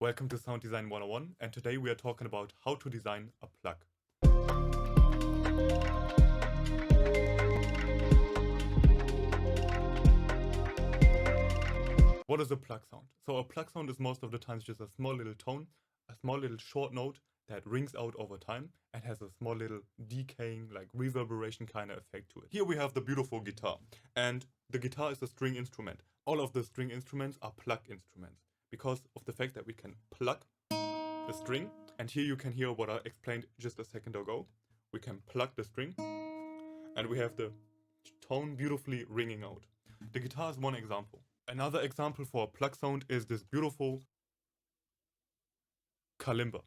Welcome to Sound Design 101, and today we are talking about how to design a plug. What is a plug sound? So a plug sound is most of the times just a small little tone, a small little short note that rings out over time and has a small little decaying, like reverberation kind of effect to it. Here we have the beautiful guitar, and the guitar is a string instrument. All of the string instruments are plug instruments because of the fact that we can pluck the string, and here you can hear what I explained just a second ago. We can pluck the string and we have the tone beautifully ringing out. The guitar is one example. Another example for a plug sound is this beautiful kalimba.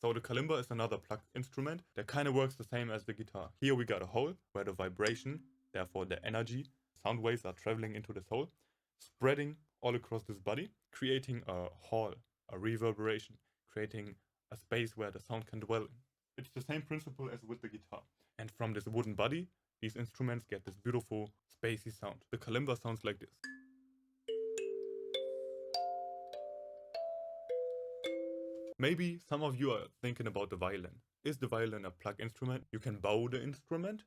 So the kalimba is another plug instrument that kind of works the same as the guitar. Here we got a hole where the vibration, therefore the energy, sound waves are traveling into this hole, spreading all across this body, creating a hall, a reverberation, creating a space where the sound can dwell in. It's the same principle as with the guitar. And from this wooden body, these instruments get this beautiful spacey sound. The kalimba sounds like this. Maybe some of you are thinking about the violin. Is the violin a plug instrument? You can bow the instrument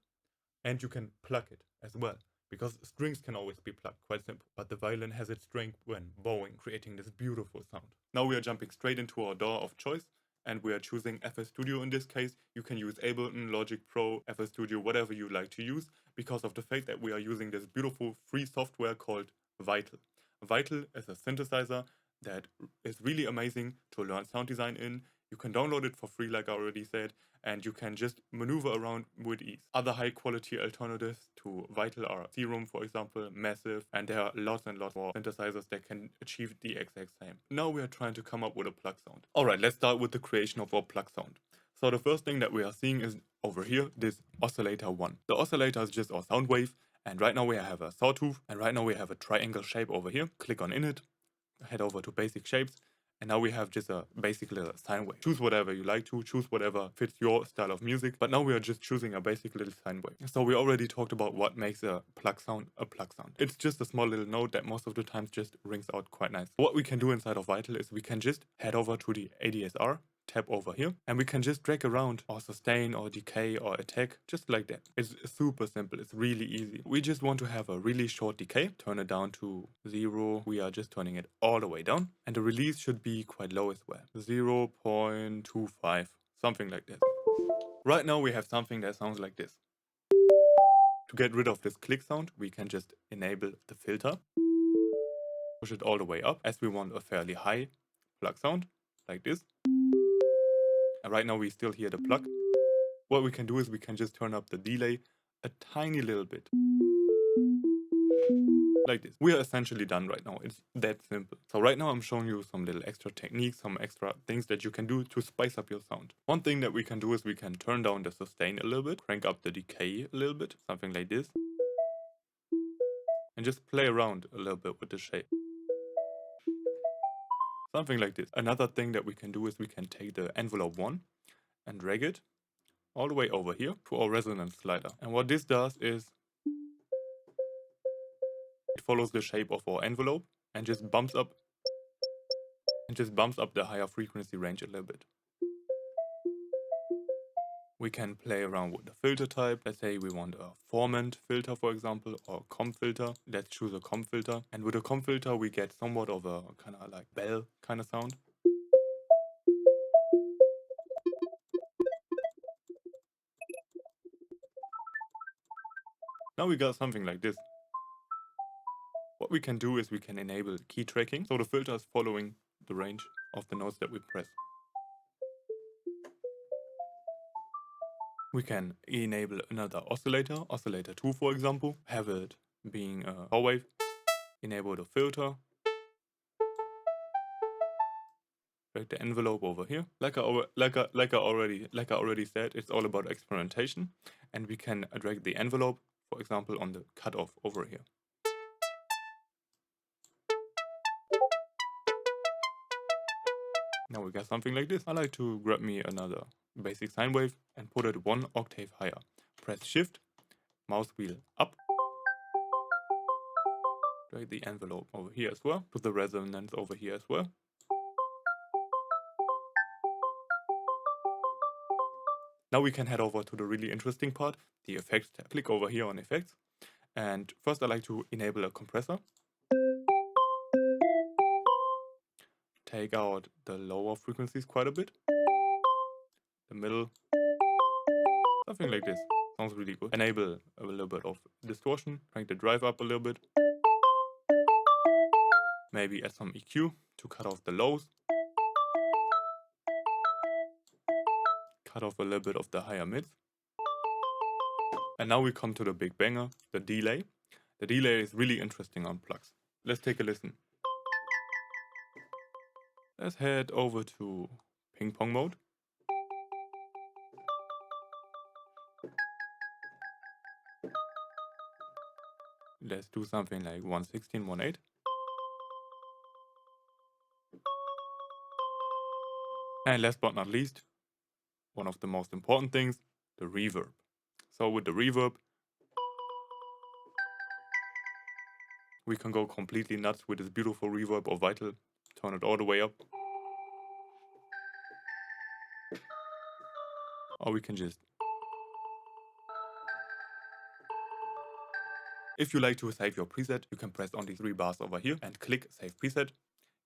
and you can pluck it as well. Because strings can always be plucked, quite simple. But the violin has its strength when bowing, creating this beautiful sound. Now we are jumping straight into our DAW of choice, and we are choosing FL Studio in this case. You can use Ableton, Logic Pro, FL Studio, whatever you like to use, because of the fact that we are using this beautiful free software called Vital. Vital is a synthesizer that is really amazing to learn sound design in. You can download it for free, like I already said, and you can just maneuver around with ease. Other high quality alternatives to Vital are Serum, for example, Massive, and there are lots and lots more synthesizers that can achieve the exact same. Now we are trying to come up with a plug sound. Alright, let's start with the creation of our plug sound. So the first thing that we are seeing is over here, this oscillator 1. The oscillator is just our sound wave, and right now we have a sawtooth, and right now we have a triangle shape over here. Click on Init, head over to basic shapes, and now we have just a basic little sine wave. Choose whatever you like to, choose whatever fits your style of music, but now we are just choosing a basic little sine wave. So we already talked about what makes a plug sound a plug sound. It's just a small little note that most of the times just rings out quite nice. What we can do inside of Vital is we can just head over to the ADSR, tab over here, and we can just drag around or sustain or decay or attack just like that. It's super simple, it's really easy. We just want to have a really short decay, turn it down to 0. We are just turning it all the way down, and the release should be quite low as well, 0.25, something like that. Right now we have something that sounds like this. To get rid of this click sound, we can just enable the filter, push it all the way up as we want a fairly high plug sound, like this. And right now we still hear the plug. What we can do is we can just turn up the delay a tiny little bit. Like this. We are essentially done right now. It's that simple. So right now I'm showing you some little extra techniques, some extra things that you can do to spice up your sound. One thing that we can do is we can turn down the sustain a little bit, crank up the decay a little bit, something like this. And just play around a little bit with the shape. Something like this. Another thing that we can do is we can take the envelope 1 and drag it all the way over here to our resonance slider. And what this does is it follows the shape of our envelope and just bumps up the higher frequency range a little bit. We can play around with the filter type. Let's say we want a formant filter, for example, or a comb filter. Let's choose a comb filter. And with a comb filter, we get somewhat of a kind of like bell kind of sound. Now we got something like this. What we can do is we can enable key tracking. So the filter is following the range of the notes that we press. We can enable another oscillator, oscillator 2 for example, have it being a power wave, enable the filter, drag the envelope over here. Like I already said, it's all about experimentation, and we can drag the envelope, for example, on the cutoff over here. Now we got something like this. I like to grab me another basic sine wave and put it 1 octave higher. Press Shift, mouse wheel up, drag the envelope over here as well, put the resonance over here as well. Now we can head over to the really interesting part, the effects tab. Click over here on effects. And first I like to enable a compressor. Take out the lower frequencies quite a bit. The middle. Something like this. Sounds really good. Enable a little bit of distortion. Crank the drive up a little bit. Maybe add some EQ to cut off the lows. Cut off a little bit of the higher mids. And now we come to the big banger, the delay. The delay is really interesting on Plucks. Let's take a listen. Let's head over to ping pong mode. Let's do something like 116, 18. And last but not least, one of the most important things, the reverb. So with the reverb, we can go completely nuts with this beautiful reverb or vital. Turn it all the way up. Or we can just... If you like to save your preset, you can press on these three bars over here and click Save Preset.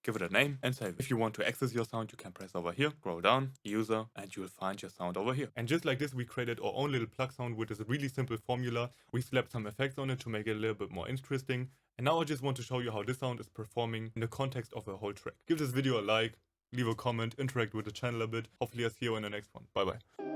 Give it a name and save it. If you want to access your sound, you can press over here, scroll down, user, and you'll find your sound over here. And just like this, we created our own little plug sound with this really simple formula. We slapped some effects on it to make it a little bit more interesting. And now I just want to show you how this sound is performing in the context of a whole track. Give this video a like, leave a comment, interact with the channel a bit. Hopefully I'll see you in the next one. Bye bye.